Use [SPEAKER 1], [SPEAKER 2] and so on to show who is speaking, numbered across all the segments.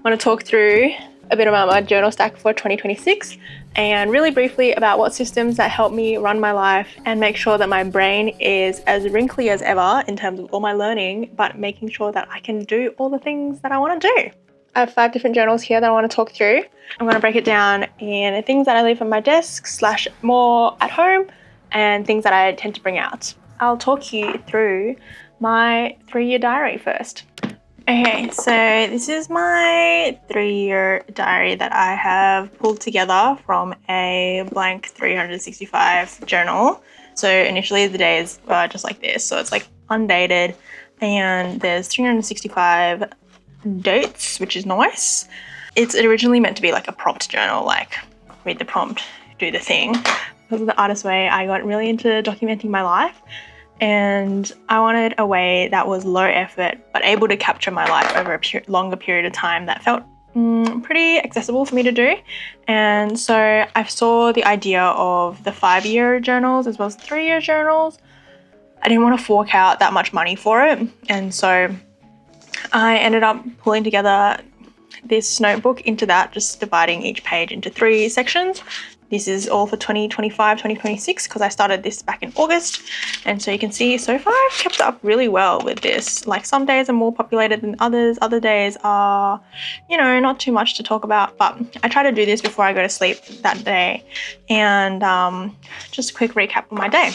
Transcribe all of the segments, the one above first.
[SPEAKER 1] want to talk through a bit about my journal stack for 2026 and really briefly about what systems that help me run my life and make sure that my brain is as wrinkly as ever in terms of all my learning, but making sure that I can do all the things that I want to do. I have 5 different journals here that I want to talk through. I'm going to break it down in things that I leave on my desk / more at home and things that I tend to bring out. I'll talk you through my 3-year diary first. Okay, so this is my 3-year diary that I have pulled together from a blank 365 journal. So initially the days were just like this, so it's like undated, and there's 365 dates, which is nice. It's originally meant to be like a prompt journal, like read the prompt, do the thing. Because of the artist way, I got really into documenting my life. And I wanted a way that was low effort, but able to capture my life over a longer period of time that felt pretty accessible for me to do. And so I saw the idea of the 5-year journals as well as the 3-year journals. I didn't want to fork out that much money for it. And so I ended up pulling together this notebook into that, just dividing each page into 3 sections. This is all for 2025, 2026, because I started this back in August. And so you can see so far I've kept up really well with this. Like some days are more populated than others. Other days are, not too much to talk about, but I try to do this before I go to sleep that day. And just a quick recap of my day.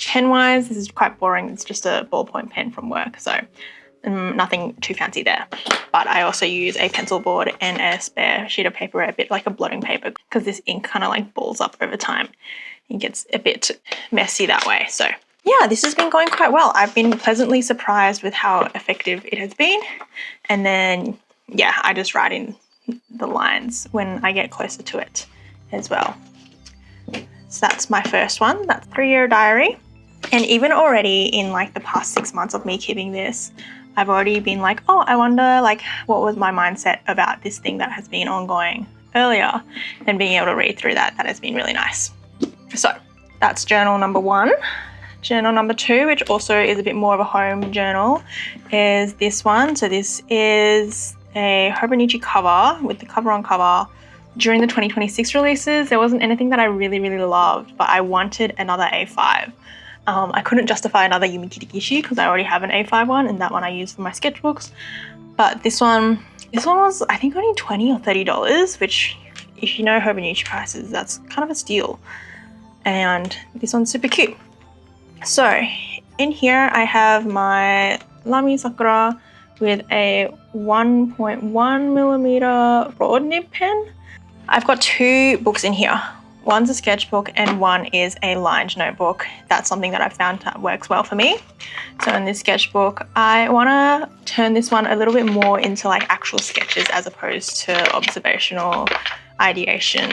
[SPEAKER 1] Pen-wise, this is quite boring. It's just a ballpoint pen from work, so nothing too fancy there. But I also use a pencil board and a spare sheet of paper, a bit like a blotting paper, because this ink kind of like balls up over time and gets a bit messy that way. So yeah, this has been going quite well. I've been pleasantly surprised with how effective it has been. And then, yeah, I just write in the lines when I get closer to it as well. So that's my first one. That's 3-year diary. And even already in like the past 6 months of me keeping this, I've already been like, oh, I wonder like what was my mindset about this thing that has been ongoing earlier, and being able to read through that has been really nice. So that's journal number 1. Journal number 2, which also is a bit more of a home journal, is this one. So this is a Hobonichi cover with the cover on cover. During the 2026 releases, there wasn't anything that I really, really loved, but I wanted another A5. I couldn't justify another Yumi Kitagishi because I already have an A5 one, and that one I use for my sketchbooks. But this one was I think only $20 or $30, which if you know Hobonichi prices, that's kind of a steal. And this one's super cute. So in here I have my Lamy Sakura with a 1.1mm broad nib pen. I've got 2 books in here. One's a sketchbook and one is a lined notebook. That's something that I've found that works well for me. So in this sketchbook, I want to turn this one a little bit more into like actual sketches as opposed to observational ideation.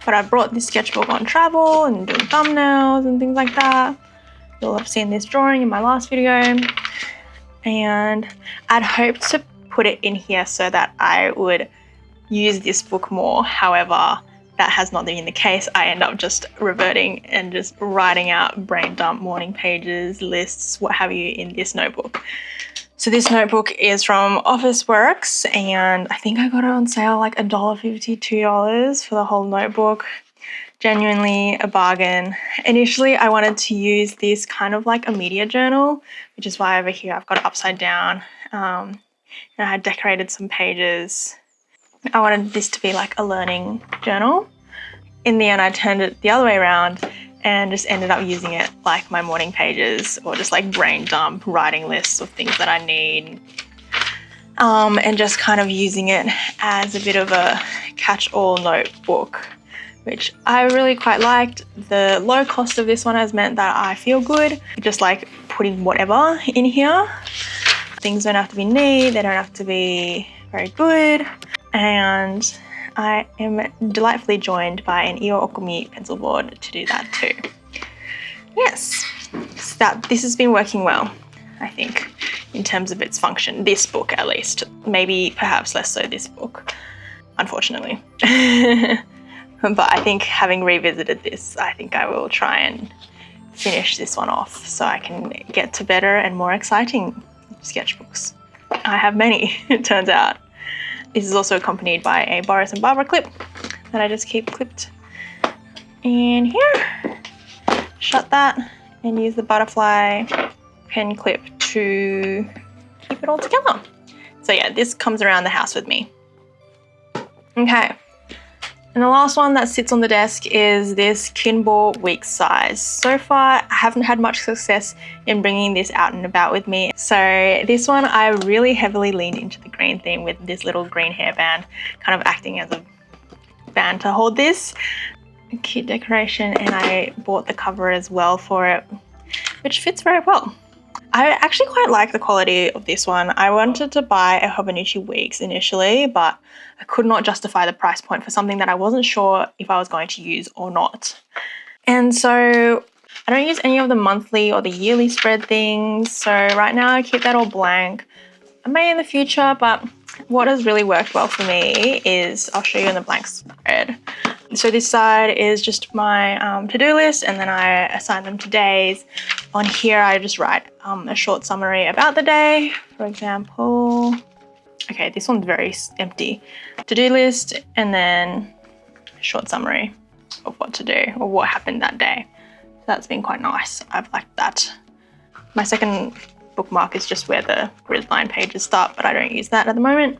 [SPEAKER 1] But I brought this sketchbook on travel and doing thumbnails and things like that. You'll have seen this drawing in my last video. And I'd hoped to put it in here so that I would use this book more. However, that has not been the case. I end up just reverting and just writing out brain dump morning pages, lists, what have you in this notebook. So this notebook is from Officeworks, and I think I got it on sale like $1.50, $2 for the whole notebook. Genuinely a bargain. Initially, I wanted to use this kind of like a media journal, which is why over here I've got it upside down. And I had decorated some pages. I wanted this to be like a learning journal. In the end, I turned it the other way around and just ended up using it like my morning pages, or just like brain dump writing lists of things that I need. And just kind of using it as a bit of a catch-all notebook, which I really quite liked. The low cost of this one has meant that I feel good, just like putting whatever in here. Things don't have to be neat, they don't have to be very good. And I am delightfully joined by an Okumi pencil board to do that too. Yes, so this has been working well, I think, in terms of its function. This book at least, maybe perhaps less so this book, unfortunately. But I think having revisited this, I think I will try and finish this one off so I can get to better and more exciting sketchbooks. I have many, it turns out. This is also accompanied by a Boris and Barbara clip that I just keep clipped in here. Shut that and use the butterfly pen clip to keep it all together. So yeah, this comes around the house with me. Okay, and the last one that sits on the desk is this Kinbor Weeks size. So far, I haven't had much success in bringing this out and about with me. So this one, I really heavily leaned into the green theme with this little green hairband, kind of acting as a band to hold this. A cute decoration, and I bought the cover as well for it, which fits very well. I actually quite like the quality of this one. I wanted to buy a Hobonichi Weeks initially, but I could not justify the price point for something that I wasn't sure if I was going to use or not. And so I don't use any of the monthly or the yearly spread things. So right now I keep that all blank. I may in the future, but what has really worked well for me is, I'll show you in the blank spread. So this side is just my to-do list, and then I assign them to days. On here, I just write a short summary about the day. For example, okay, this one's very empty. To-do list, and then a short summary of what to do or what happened that day. So that's been quite nice. I've liked that. My second bookmark is just where the grid line pages start, but I don't use that at the moment.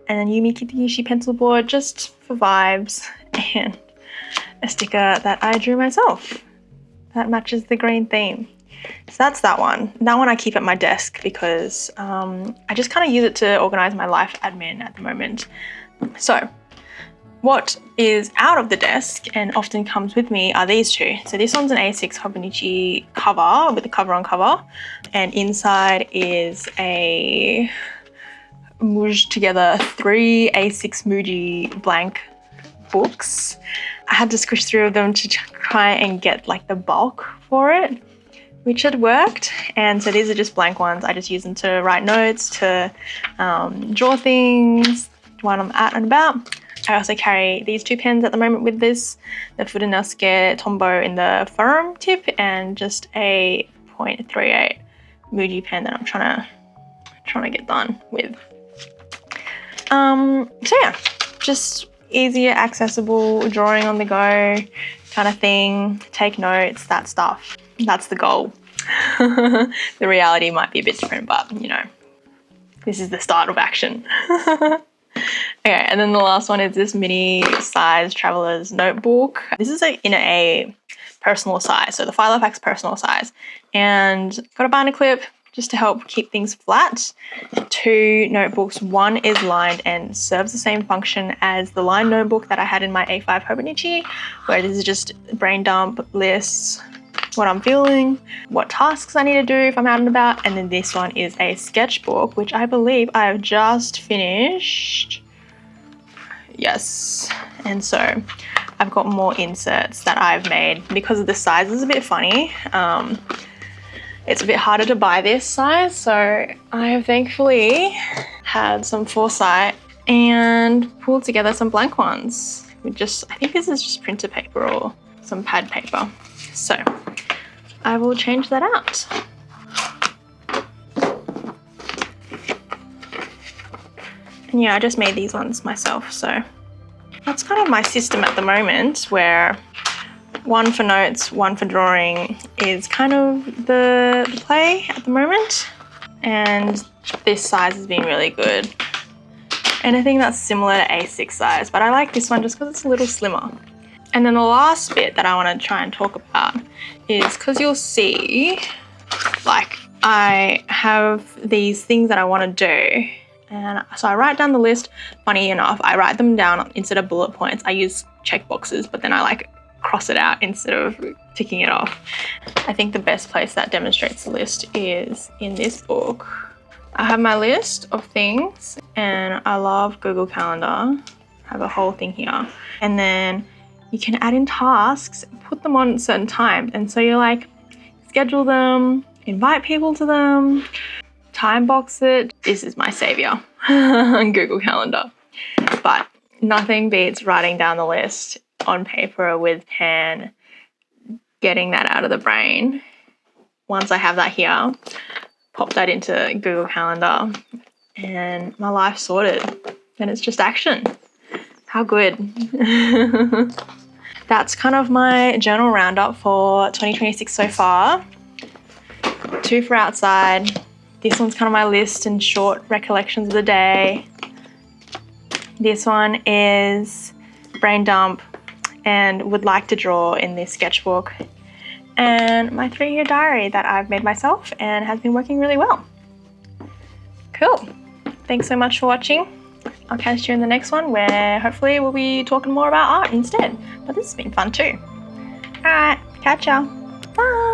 [SPEAKER 1] And then Yumi Kitagishi pencil board just for vibes, and a sticker that I drew myself that matches the green theme. So that's that one. That one I keep at my desk because I just kind of use it to organize my life admin at the moment. So what is out of the desk and often comes with me are these two. So this one's an A6 Hobonichi cover with a cover on cover, and inside is a mooged together 3 A6 Muji blank books. I had to squish 3 of them to try and get like the bulk for it, which had worked. And so these are just blank ones. I just use them to write notes, to draw things when I'm out and about. I also carry these 2 pens at the moment with this, the Fudanelsuke Tombow in the foam tip, and just a 0.38 Muji pen that I'm trying to get done with. So yeah, just easier, accessible, drawing on the go kind of thing, take notes, that stuff. That's the goal. The reality might be a bit different, but you know, this is the start of action. Okay, and then the last one is this mini size traveler's notebook. This is in a personal size, so the Filofax personal size, and got a binder clip just to help keep things flat. 2 notebooks. One is lined and serves the same function as the lined notebook that I had in my A5 Hobonichi, where this is just brain dump lists, what I'm feeling, what tasks I need to do if I'm out and about. And then this one is a sketchbook, which I believe I have just finished. Yes. And so I've got more inserts that I've made because the size is a bit funny. It's a bit harder to buy this size, so I have thankfully had some foresight and pulled together some blank ones. I think this is just printer paper or some pad paper. So I will change that out. And yeah, I just made these ones myself, so that's kind of my system at the moment, where 1 for notes, 1 for drawing is kind of the play at the moment. And this size has been really good. Anything that's similar to A6 size, but I like this one just because it's a little slimmer. And then the last bit that I want to try and talk about is, because you'll see, like, I have these things that I want to do. And so I write down the list. Funny enough, I write them down instead of bullet points. I use check boxes, but then I like cross it out instead of ticking it off. I think the best place that demonstrates the list is in this book. I have my list of things, and I love Google Calendar. I have a whole thing here. And then you can add in tasks, put them on certain times. And so you're like, schedule them, invite people to them, time box it. This is my savior on Google Calendar. But nothing beats writing down the list on paper with pen, getting that out of the brain. Once I have that here, pop that into Google Calendar and my life's sorted. And it's just action. How good. That's kind of my journal roundup for 2026 so far. 2 for outside. This one's kind of my list and short recollections of the day. This one is brain dump and would like to draw in this sketchbook. And my 3-year diary that I've made myself and has been working really well. Cool. Thanks so much for watching. I'll catch you in the next one where hopefully we'll be talking more about art instead. But this has been fun too. Alright, catch ya. Bye.